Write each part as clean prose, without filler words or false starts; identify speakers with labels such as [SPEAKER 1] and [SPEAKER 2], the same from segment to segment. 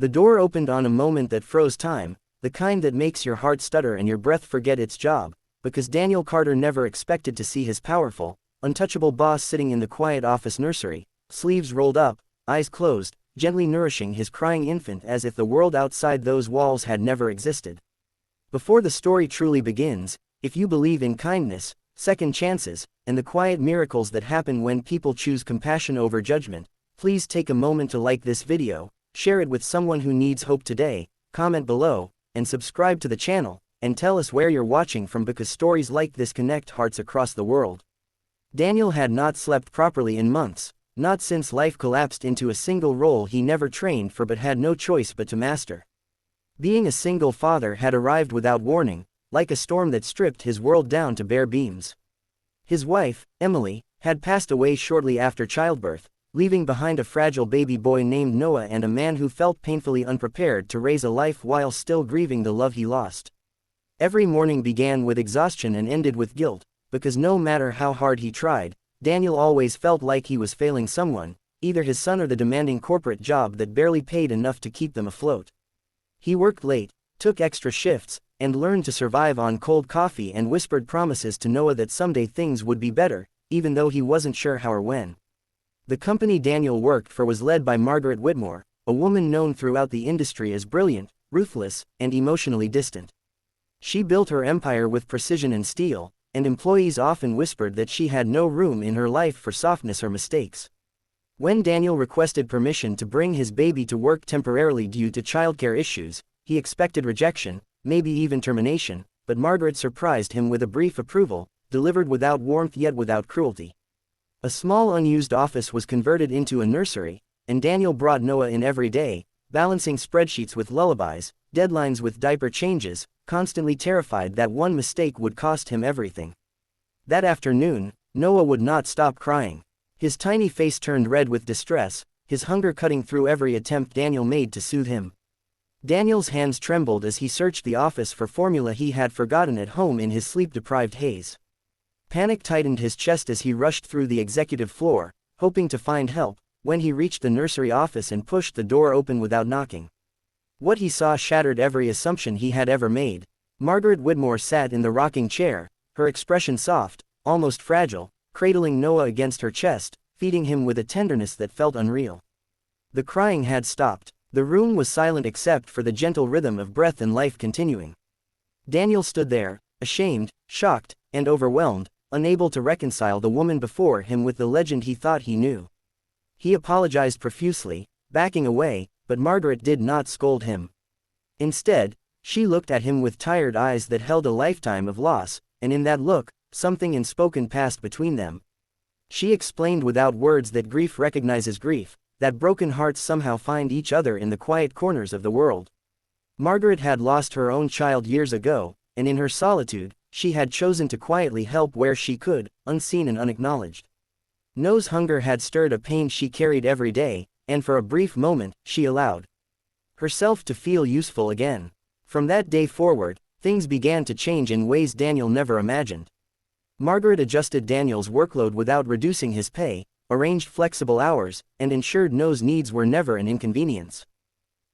[SPEAKER 1] The door opened on a moment that froze time, the kind that makes your heart stutter and your breath forget its job, because Daniel Carter never expected to see his powerful, untouchable boss sitting in the quiet office nursery, sleeves rolled up, eyes closed, gently nourishing his crying infant as if the world outside those walls had never existed. Before the story truly begins, if you believe in kindness, second chances, and the quiet miracles that happen when people choose compassion over judgment, please take a moment to like this video, share it with someone who needs hope today, comment below, and subscribe to the channel, and tell us where you're watching from because stories like this connect hearts across the world. Daniel had not slept properly in months, not since life collapsed into a single role he never trained for but had no choice but to master. Being a single father had arrived without warning, like a storm that stripped his world down to bare beams. His wife, Emily, had passed away shortly after childbirth, leaving behind a fragile baby boy named Noah and a man who felt painfully unprepared to raise a life while still grieving the love he lost. Every morning began with exhaustion and ended with guilt, because no matter how hard he tried, Daniel always felt like he was failing someone, either his son or the demanding corporate job that barely paid enough to keep them afloat. He worked late, took extra shifts, and learned to survive on cold coffee and whispered promises to Noah that someday things would be better, even though he wasn't sure how or when. The company Daniel worked for was led by Margaret Whitmore, a woman known throughout the industry as brilliant, ruthless, and emotionally distant. She built her empire with precision and steel, and employees often whispered that she had no room in her life for softness or mistakes. When Daniel requested permission to bring his baby to work temporarily due to childcare issues, he expected rejection, maybe even termination, but Margaret surprised him with a brief approval, delivered without warmth yet without cruelty. A small unused office was converted into a nursery, and Daniel brought Noah in every day, balancing spreadsheets with lullabies, deadlines with diaper changes, constantly terrified that one mistake would cost him everything. That afternoon, Noah would not stop crying. His tiny face turned red with distress, his hunger cutting through every attempt Daniel made to soothe him. Daniel's hands trembled as he searched the office for formula he had forgotten at home in his sleep-deprived haze. Panic tightened his chest as he rushed through the executive floor, hoping to find help, when he reached the nursery office and pushed the door open without knocking. What he saw shattered every assumption he had ever made. Margaret Whitmore sat in the rocking chair, her expression soft, almost fragile, cradling Noah against her chest, feeding him with a tenderness that felt unreal. The crying had stopped. The room was silent except for the gentle rhythm of breath and life continuing. Daniel stood there, ashamed, shocked, and overwhelmed, unable to reconcile the woman before him with the legend he thought he knew. He apologized profusely, backing away, but Margaret did not scold him. Instead, she looked at him with tired eyes that held a lifetime of loss, and in that look, something unspoken passed between them. She explained without words that grief recognizes grief, that broken hearts somehow find each other in the quiet corners of the world. Margaret had lost her own child years ago, and in her solitude, she had chosen to quietly help where she could, unseen and unacknowledged. Noah's hunger had stirred a pain she carried every day, and for a brief moment, she allowed herself to feel useful again. From that day forward, things began to change in ways Daniel never imagined. Margaret adjusted Daniel's workload without reducing his pay, arranged flexible hours, and ensured Noah's needs were never an inconvenience.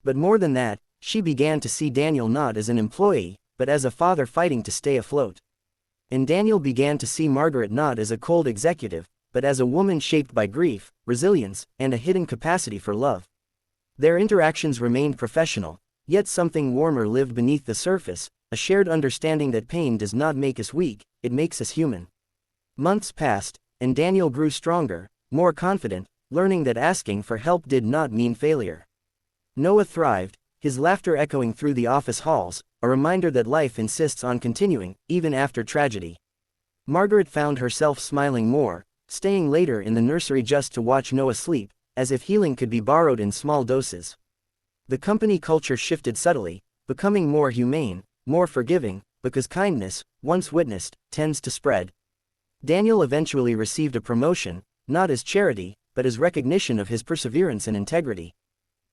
[SPEAKER 1] But more than that, she began to see Daniel not as an employee, but as a father fighting to stay afloat. And Daniel began to see Margaret not as a cold executive, but as a woman shaped by grief, resilience, and a hidden capacity for love. Their interactions remained professional, yet something warmer lived beneath the surface, a shared understanding that pain does not make us weak, it makes us human. Months passed, and Daniel grew stronger, more confident, learning that asking for help did not mean failure. Noah thrived, his laughter echoing through the office halls, a reminder that life insists on continuing, even after tragedy. Margaret found herself smiling more, staying later in the nursery just to watch Noah sleep, as if healing could be borrowed in small doses. The company culture shifted subtly, becoming more humane, more forgiving, because kindness, once witnessed, tends to spread. Daniel eventually received a promotion, not as charity, but as recognition of his perseverance and integrity.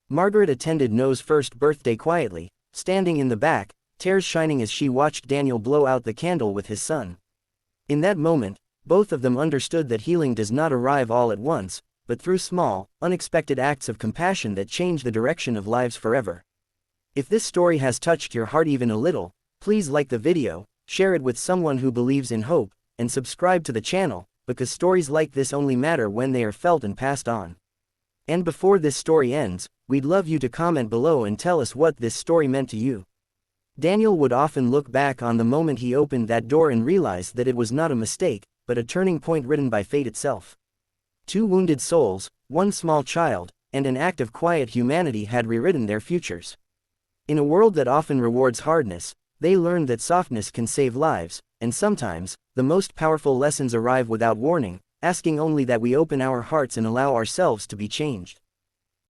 [SPEAKER 1] Margaret attended Noah's first birthday quietly, standing in the back, tears shining as she watched Daniel blow out the candle with his son. In that moment, both of them understood that healing does not arrive all at once, but through small, unexpected acts of compassion that change the direction of lives forever. If this story has touched your heart even a little, please like the video, share it with someone who believes in hope, and subscribe to the channel, because stories like this only matter when they are felt and passed on. And before this story ends, we'd love you to comment below and tell us what this story meant to you. Daniel would often look back on the moment he opened that door and realized that it was not a mistake, but a turning point written by fate itself. Two wounded souls, one small child, and an act of quiet humanity had rewritten their futures. In a world that often rewards hardness, they learned that softness can save lives, and sometimes, the most powerful lessons arrive without warning, asking only that we open our hearts and allow ourselves to be changed.